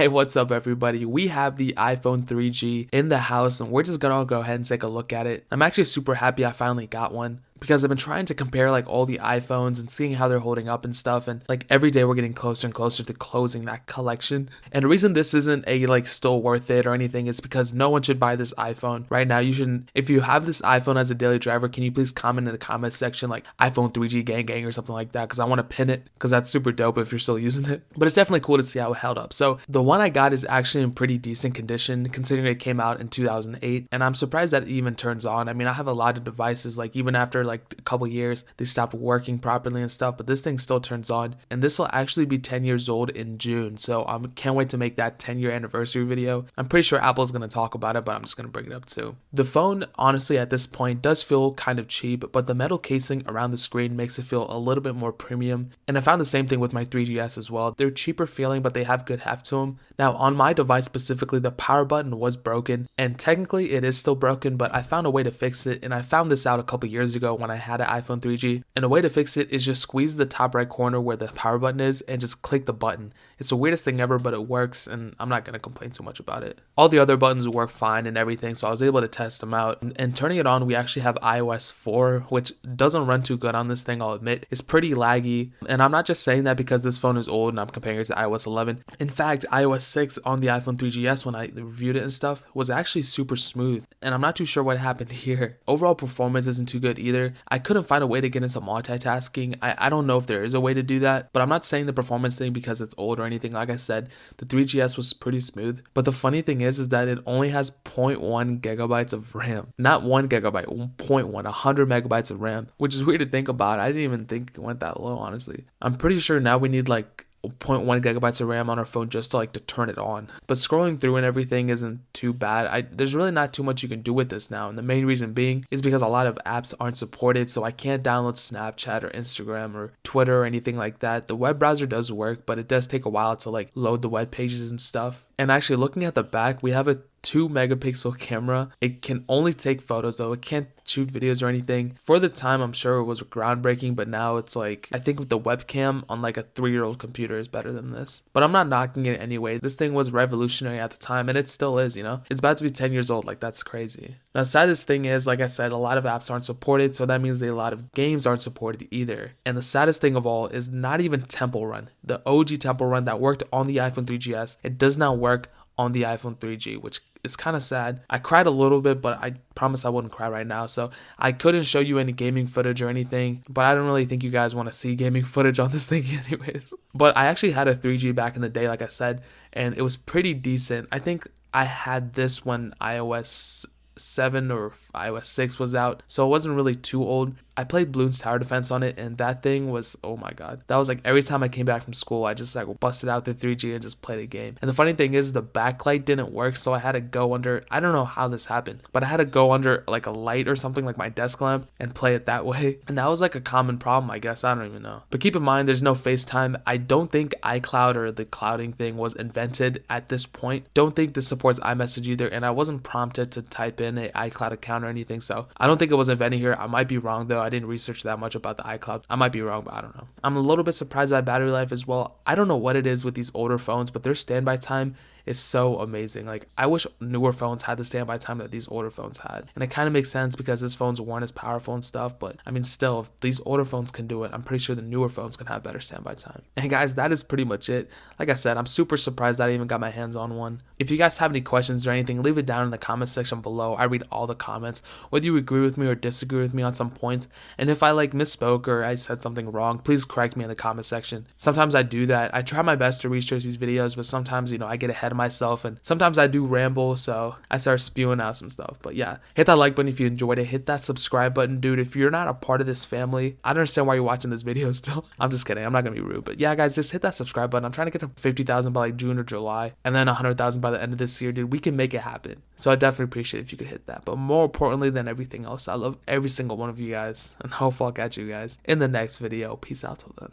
Hey, what's up everybody? We have the iPhone 3G in the house and we're just gonna go ahead and take a look at it. I'm actually super happy I finally got one, because I've been trying to compare like all the iPhones and seeing how they're holding up and stuff, and like every day we're getting closer and closer to closing that collection. And the reason this isn't a like still worth it or anything is because no one should buy this iPhone right now. You shouldn't. If you have this iPhone as a daily driver, can you please comment in the comment section like iPhone 3G gang gang or something like that, because I want to pin it, because that's super dope if you're still using it. But it's definitely cool to see how it held up. So the one I got is actually in pretty decent condition considering it came out in 2008, and I'm surprised that it even turns on. I mean, I have a lot of devices like even after like a couple years they stopped working properly and stuff, but this thing still turns on, and this will actually be 10 years old in June, so I can't wait to make that 10-year anniversary video. I'm pretty sure Apple's going to talk about it, but I'm just going to bring it up too. The phone honestly at this point does feel kind of cheap, but the metal casing around the screen makes it feel a little bit more premium, and I found the same thing with my 3GS as well. They're cheaper feeling, but they have good heft to them. Now on my device specifically, the power button was broken, and technically it is still broken, but I found a way to fix it, and I found this out a couple years ago when I had an iPhone 3G, and a way to fix it is just squeeze the top right corner where the power button is and just click the button. It's the weirdest thing ever, but it works, and I'm not going to complain too much about it. All the other buttons work fine and everything, so I was able to test them out. And turning it on, we actually have iOS 4, which doesn't run too good on this thing, I'll admit. It's pretty laggy, and I'm not just saying that because this phone is old and I'm comparing it to iOS 11. In fact, iOS 6 on the iPhone 3GS, when I reviewed it and stuff, was actually super smooth, and I'm not too sure what happened here. Overall performance isn't too good either. I couldn't find a way to get into multitasking. I don't know if there is a way to do that, but I'm not saying the performance thing because it's old or anything. Like I said, the 3GS was pretty smooth, but the funny thing is that it only has 0.1 gigabytes of RAM. Not 1 gigabyte, 0.1, 100 megabytes of RAM, which is weird to think about. I didn't even think it went that low, honestly. I'm pretty sure now we need like 0.1 gigabytes of RAM on our phone just to turn it on. But scrolling through and everything isn't too bad. There's really not too much you can do with this now, and the main reason being is because a lot of apps aren't supported, so I can't download Snapchat or Instagram or Twitter or anything like that. The web browser does work, but it does take a while to load the web pages and stuff. And actually looking at the back, we have a 2 megapixel camera. It can only take photos though. It can't shoot videos or anything. For the time, I'm sure it was groundbreaking, but now it's I think with the webcam on a 3-year-old computer is better than this. But I'm not knocking it anyway. This thing was revolutionary at the time, and it still is, It's about to be 10 years old. That's crazy. Now, saddest thing is, like I said, a lot of apps aren't supported, so that means a lot of games aren't supported either. And the saddest thing of all is not even Temple Run. The OG Temple Run that worked on the iPhone 3GS, it does not work on the iPhone 3G, which is kind of sad. I cried a little bit, but I promise I wouldn't cry right now. So I couldn't show you any gaming footage or anything, but I don't really think you guys want to see gaming footage on this thing anyways. But I actually had a 3G back in the day, like I said, and it was pretty decent. I think I had this when iOS 7 or iOS 6 was out, so it wasn't really too old. I played Bloons Tower Defense on it, and that thing was, oh my god. That was every time I came back from school, I just busted out the 3G and just played a game. And the funny thing is the backlight didn't work, so I had to go under, I don't know how this happened, but I had to go under a light or something like my desk lamp and play it that way. And that was a common problem, I guess. I don't even know. But keep in mind, there's no FaceTime. I don't think iCloud or the clouding thing was invented at this point. Don't think this supports iMessage either, and I wasn't prompted to type in an iCloud account or anything, so I don't think it was invented here. I might be wrong though. I didn't research that much about the iCloud. I might be wrong, but I don't know. I'm a little bit surprised by battery life as well. I don't know what it is with these older phones, but their standby time is so amazing. I wish newer phones had the standby time that these older phones had. And it kind of makes sense because this phones weren't as powerful and stuff, but I mean still, if these older phones can do it, I'm pretty sure the newer phones can have better standby time. And guys, that is pretty much it. Like I said, I'm super surprised that I even got my hands on one. If you guys have any questions or anything, leave it down in the comment section below. I read all the comments, whether you agree with me or disagree with me on some points. And if I misspoke or I said something wrong, please correct me in the comment section. Sometimes I do that. I try my best to research these videos, but sometimes, I get ahead of myself, and sometimes I do ramble, so I start spewing out some stuff. But yeah, hit that like button if you enjoyed it. Hit that subscribe button, dude. If you're not a part of this family, I don't understand why you're watching this video still. I'm just kidding. I'm not gonna be rude, but yeah, guys, just hit that subscribe button. I'm trying to get to 50,000 by June or July, and then 100,000 by the end of this year, dude. We can make it happen. So I definitely appreciate it if you could hit that. But more importantly than everything else, I love every single one of you guys, and hopefully I'll catch you guys in the next video. Peace out till then.